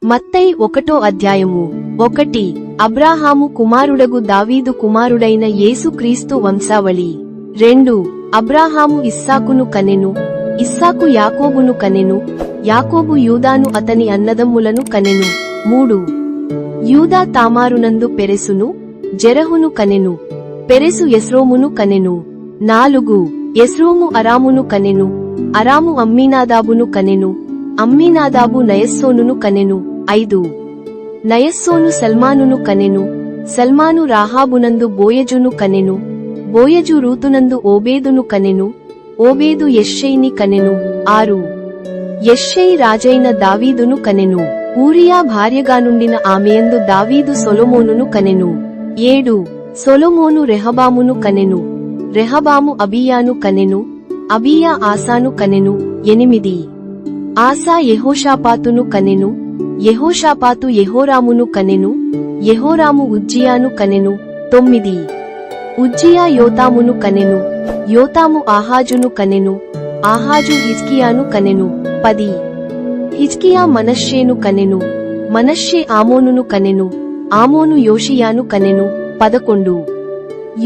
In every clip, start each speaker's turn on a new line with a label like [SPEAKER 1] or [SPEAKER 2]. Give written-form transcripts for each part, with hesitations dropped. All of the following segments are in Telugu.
[SPEAKER 1] మత్తయి 1వ అధ్యాయము 1 అబ్రాహాము కుమారుడగు దావీదు కుమారుడైన యేసు క్రీస్తు వంశావళి 2 అబ్రాహాము ఇస్సాకును కనెను, ఇస్సాకు యాకోబును కనెను, యాకోబు యూదాను అతని అన్నదమ్ములను కనెను. 3 యూదా తామారునందు పెరెసును, జెరహును కనెను, పెరెసు ఎస్రోమును కనెను. 4 ఎస్రోము అరామును కనెను, అరాము అమ్మీనాదాబును కనెను, అమ్మీనాదాబు నయస్సోనును కనెను. 5 నయస్సోను సల్మానును కనెను, సల్మాను రాహాబునందు బోయజును కనెను, బోయజు రూతునందు ఓబేదును కనెను, ఓబేదు యెష్షయిని కనెను. 6 యెష్షయి రాజైన దావీదును కనెను, ఊరియా భార్యగానుండిన ఆమెయందు దావీదు సొలొమోనును కనెను. 7 సొలొమోను రెహబామును కనెను, రెహబాము అబీయాను కనెను, అబీయా ఆసాను కనెను. 8 ఆసా యెహోషాపాతును కనెను, యెహోషాపాతు యెహోరామును కనెను, యెహోరాము ఉజ్జియాను కనెను. 9 ఉజ్జియా యోతామును కనెను, యోతాము ఆహాజును కనెను, ఆహాజు హిజ్కియాను కనెను. 10 హిజ్కియా మనష్షేను కనెను, మనష్షే ఆమోనును కనెను, ఆమోను యోషియాను కనెను. 11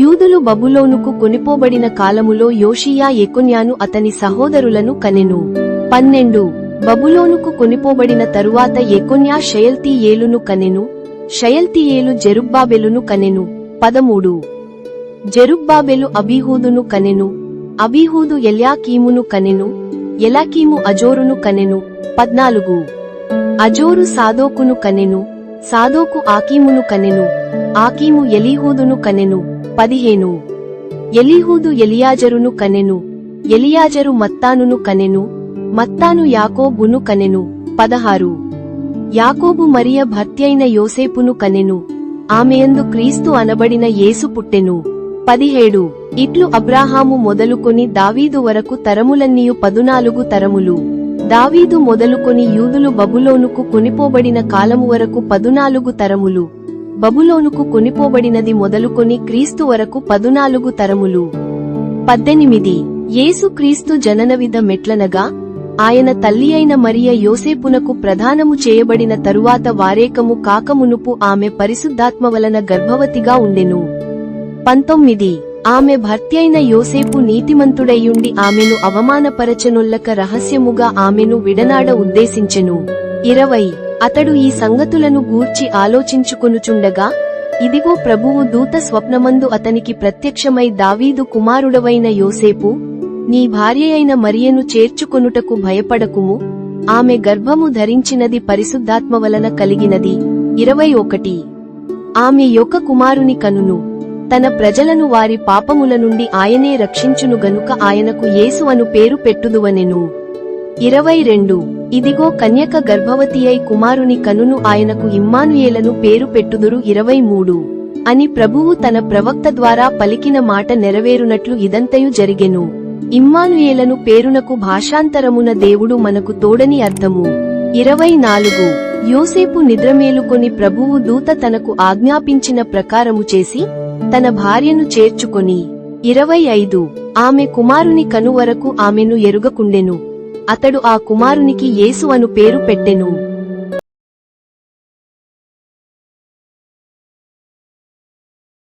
[SPEAKER 1] యూదులు బబులోనుకు కొనిపోబడిన కాలములో యోషియా యెకొన్యాను అతని సహోదరులను కనెను. 12 బబులోనుకు కొనిపోబడిన తరువాత యెకొన్యా షయల్తీయేలును కనెను, షయల్తీయేలు జెరుబ్బాబెలును కనెను. 13 జెరుబ్బాబెలు అబీహూదును కనెను, అబీహూదు ఎల్యాకీమును కనెను, ఎలాకీము అజోరును కనెను. 14 అజోరు సాదోకును కనెను, సాదోకు ఆకీమును కనెను, ఆకీము ఎలీహూదును కనెను. 15 ఎలీహూదు ఎలియాజరును కనెను, ఎలియాజరు మత్తానును కనెను, మత్తాను యాకోబును కనెను. 16 యాకోబు మరియ భర్త్యైన యోసేపును కనెను, ఆమెయందు క్రీస్తు అనబడిన యేసు పుట్టెను. 17 ఇట్లు అబ్రాహాము మొదలుకొని దావీదు వరకు తరములన్నీయు 14 తరములు. దావీదు మొదలుకొని యూదులు బబులోనుకు కొనిపోబడిన కాలము వరకు 14 తరములు. బబులోనుకు కొనిపోబడినది మొదలుకొని క్రీస్తు వరకు 14 తరములు. 18 యేసు క్రీస్తు జననవిధ మెట్లనగా ఆయన తల్లి అయిన మరియ యోసేపునకు ప్రదానము చేయబడిన తరువాత వారేకము కాకమునుపు ఆమె పరిశుద్ధాత్మ వలన గర్భవతిగా ఉండెను. 19 ఆమె భర్త్యైన యోసేపు నీతిమంతుడైయుండి ఆమెను అవమానపరచనొల్లక రహస్యముగా ఆమెను విడనాడ ఉద్దేశించెను. 20 అతడు ఈ సంగతులను గూర్చి ఆలోచించుకొనుచుండగా ఇదిగో ప్రభువు దూత స్వప్నమందు అతనికి ప్రత్యక్షమై దావీదు కుమారుడవైన యోసేపు, నీ భార్యయైన మరియను చేర్చుకొనుటకు భయపడకుము, ఆమె గర్భము ధరించినది పరిశుద్ధాత్మ వలన కలిగినది. 21 ఆమె యొక్క కుమారుని కనును, తన ప్రజలను వారి పాపముల నుండి ఆయనే రక్షించును గనుక ఆయనకు యేసు అను పేరు పెట్టుదువనెను. 22 ఇదిగో కన్యక గర్భవతియై కుమారుని కనును, ఆయనకు ఇమ్మానుయేలను పేరు పెట్టుదురు. 23 అని ప్రభువు తన ప్రవక్త ద్వారా పలికిన మాట నెరవేరునట్లు ఇదంతయు జరిగెను. ఇమ్మానుయేలను పేరునకు భాషాంతరమున దేవుడు మనకు తోడని అర్థము. 24 యోసేపు నిద్రమేలుకొని ప్రభువు దూత తనకు ఆజ్ఞాపించిన ప్రకారము చేసి తన భార్యను చేర్చుకొని 25 ఆమె కుమారుని కను వరకు ఆమెను ఎరుగకుండెను. అతడు ఆ కుమారునికి యేసు అను పేరు పెట్టెను.